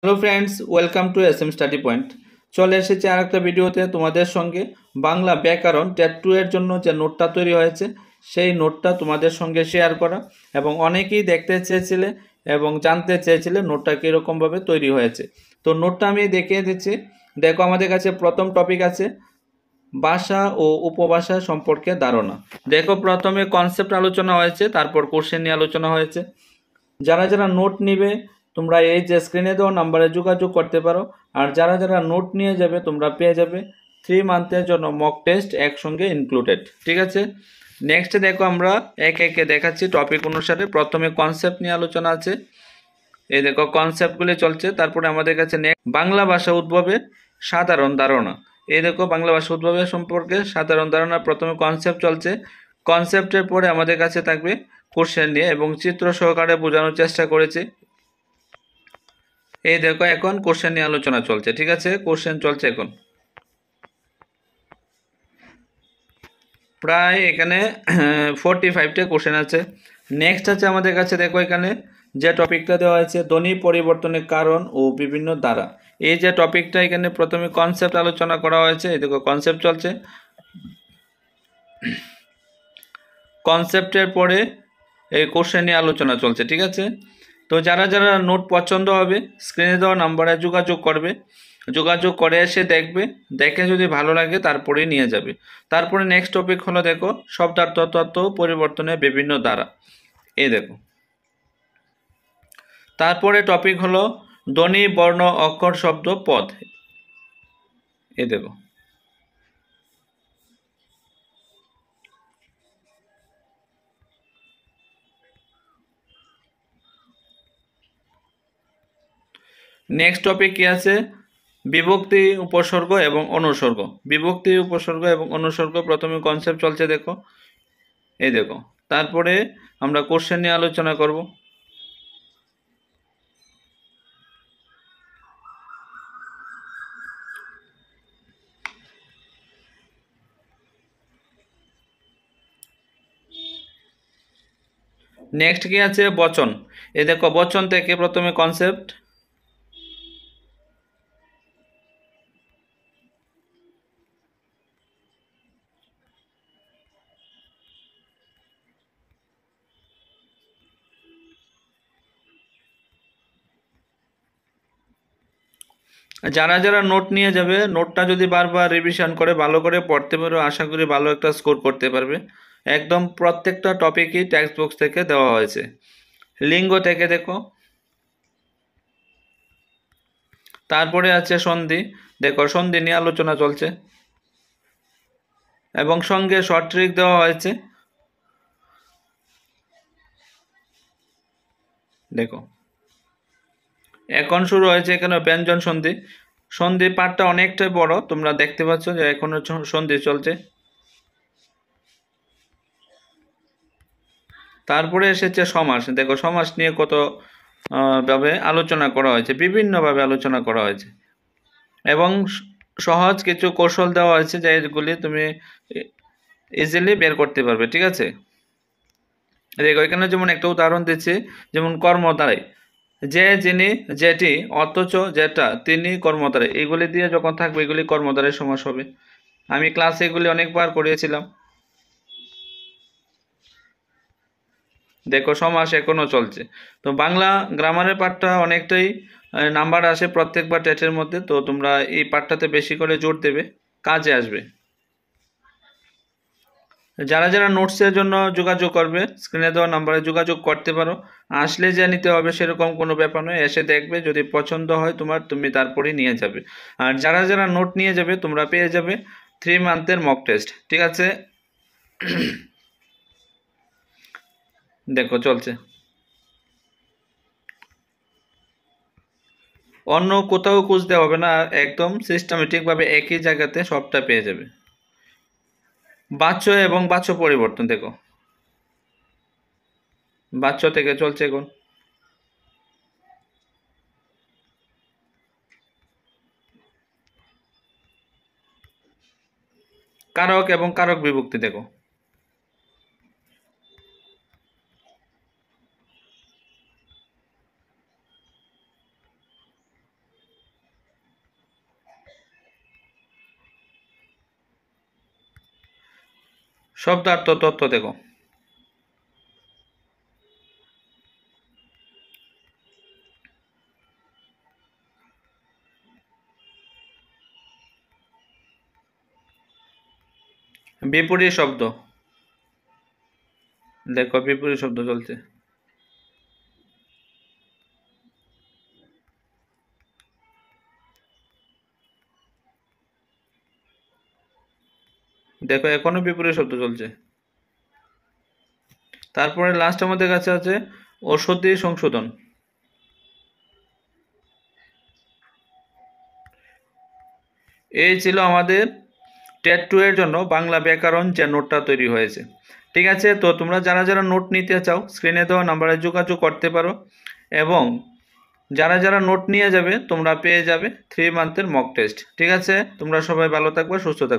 Hello friends, welcome to S M study point. চলে এসেছে আর একটা ভিডিওতে তোমাদের সঙ্গে বাংলা ব্যাকরণ টেট 2 এর জন্য যে নোটটা তৈরি হয়েছে সেই নোটটা তোমাদের সঙ্গে শেয়ার করা। এবং অনেকেই দেখতে চেয়েছিলে এবং জানতে চেয়েছিলে নোটটা কীরকমভাবে তৈরি হয়েছে। তো নোটটা আমি দেখিয়ে দিচ্ছি। দেখো, আমাদের কাছে প্রথম টপিক আছে ভাষা ও উপভাষা সম্পর্কে ধারণা। দেখো, প্রথমে কনসেপ্ট আলোচনা হয়েছে, তারপর কোশ্চেন নিয়ে আলোচনা হয়েছে। যারা যারা নোট নিবে তোমরা এই যে স্ক্রিনে দেওয়া নাম্বারে যোগাযোগ করতে পারো। আর যারা যারা নোট নিয়ে যাবে তোমরা পেয়ে যাবে 3 মান্থের জন্য মক টেস্ট একসঙ্গে ইনক্লুডেড। ঠিক আছে, নেক্সট দেখো, আমরা একে একে দেখাচ্ছি টপিক অনুসারে। প্রথমে কনসেপ্ট নিয়ে আলোচনা আছে, এই দেখো কনসেপ্টগুলি চলছে। তারপরে আমাদের কাছে বাংলা ভাষা উদ্ভবের সাধারণ ধারণা। এই দেখো বাংলা ভাষা উদ্ভবের সম্পর্কে সাধারণ ধারণা। প্রথমে কনসেপ্ট চলছে, কনসেপ্টের পরে আমাদের কাছে থাকবে কোশ্চেন নিয়ে এবং চিত্র সহকারে বোঝানোর চেষ্টা করেছি। এই দেখো এখন কোশ্চেন নিয়ে আলোচনা চলছে। ঠিক আছে, কোশ্চেন চলছে এখন প্রায় এখানে 45টা কোশ্চেন আছে। নেক্সট আছে আমাদের কাছে, দেখো এখানে যে টপিকটা দেওয়া আছে ধ্বনি পরিবর্তনের কারণ ও বিভিন্ন ধারা। এই যে টপিকটা এখানে প্রথমে কনসেপ্ট আলোচনা করা হয়েছে, এই দেখো কনসেপ্ট চলছে। কনসেপ্টের পরে এই কোশ্চেন নিয়ে আলোচনা চলছে। ঠিক আছে, তো যারা যারা নোট পছন্দ হবে স্ক্রিনে দেওয়া নাম্বারে যোগাযোগ করবে, যোগাযোগ করে এসে দেখবে, দেখে যদি ভালো লাগে তারপরে নিয়ে যাবে। তারপরে নেক্সট টপিক হলো দেখো শব্দার্থ তত্ত্ব পরিবর্তনের বিভিন্ন ধারা। এই দেখো, তারপরে টপিক হলো ধ্বনি বর্ণ অক্ষর শব্দ পদ। এই দেখো, নেক্সট টপিক কি আছে, বিভক্তি উপসর্গ এবং অনুসর্গ। বিভক্তি উপসর্গ এবং অনুসর্গ প্রথমে কনসেপ্ট চলছে দেখো, এই দেখো। তারপরে আমরা কোশ্চেন নিয়ে আলোচনা করব। নেক্সট কি আছে, বচন। এই দেখো বচন থেকে প্রথমে কনসেপ্ট। যারা যারা নোট নিয়ে যাবে নোটটা যদি বারবার রিভিশন করে ভালো করে পড়তে পারো, আশা করি ভালো একটা স্কোর করতে পারবে। একদম প্রত্যেকটা টপিকই টেক্সট বুক থেকে দেওয়া হয়েছে। লিঙ্গ থেকে দেখো, তারপরে আছে সন্ধি। দেখো সন্ধি নিয়ে আলোচনা চলছে এবং সঙ্গে শর্ট ট্রিক দেওয়া হয়েছে। দেখো এখন শুরু হয়েছে এখানে ব্যঞ্জন সন্ধি। সন্ধি পাঠটা অনেকটাই বড়, তোমরা দেখতে পাচ্ছ যে এখনো সন্ধি চলছে। তারপরে এসেছে সমাস। দেখো সমাস নিয়ে কত ভাবে আলোচনা করা হয়েছে, বিভিন্নভাবে আলোচনা করা হয়েছে এবং সহজ কিছু কৌশল দেওয়া হয়েছে যেগুলি তুমি ইজিলি বের করতে পারবে। ঠিক আছে, দেখো এখানে যেমন একটা উদাহরণ দিচ্ছি, যেমন কর্মধারায় যে, যিনি, যেটি, অথচ, যেটা, তিনি, কর্মধারায়, এগুলি দিয়ে যখন থাকবে এগুলি কর্মধারায় সমাস হবে। আমি ক্লাসে এগুলি অনেকবার করিয়েছিলাম। দেখো সমাস এখনো চলছে। তো বাংলা গ্রামারের পাঠটা অনেকটাই নাম্বার আসে প্রত্যেকবার টেটের মধ্যে, তো তোমরা এই পাঠটাতে বেশি করে জোর দেবে, কাজে আসবে। যারা যারা নোটসের জন্য যোগাযোগ করবে স্ক্রিনে দেওয়া নাম্বারে যোগাযোগ করতে পারো। আসলে যে নিতে হবে সেরকম কোনো ব্যাপার নয়, এসে দেখবে, যদি পছন্দ হয় তোমার তুমি তারপরেই নিয়ে যাবে। আর যারা যারা নোট নিয়ে যাবে তোমরা পেয়ে যাবে 3 মান্থের মক টেস্ট। ঠিক আছে, দেখো চলছে। অন্য কোথাও খুঁজতে হবে না, একদম সিস্টেমেটিকভাবে একই জায়গাতে সবটা পেয়ে যাবে। বাচ্য এবং বাচ্য পরিবর্তন দেখো, বাচ্য থেকে চলছে এখন। কারক এবং কারক বিভক্তি দেখো, শব্দার্থ তত্ত্ব দেখো। বিপরীত শব্দ দেখো, বিপরীত শব্দ চলছে। দেখো এখনো বিপরীত শব্দ চলছে। তারপরে লাস্ট আমাদের কাছে আছে ঔষধি সংশোধন। এই ছিল আমাদের টেট 2 এর জন্য বাংলা ব্যাকরণ যে নোটটা তৈরি হয়েছে। ঠিক আছে, তো তোমরা যারা যারা নোট নিতে চাও স্ক্রিনে দেওয়া নাম্বারে যোগাযোগ করতে পারো, এবং যারা যারা নোট নিয়ে যাবে তোমরা পেয়ে যাবে 3 মান্থের মক টেস্ট। ঠিক আছে, তোমরা সবাই ভালো থাকবে, সুস্থ থাকবে।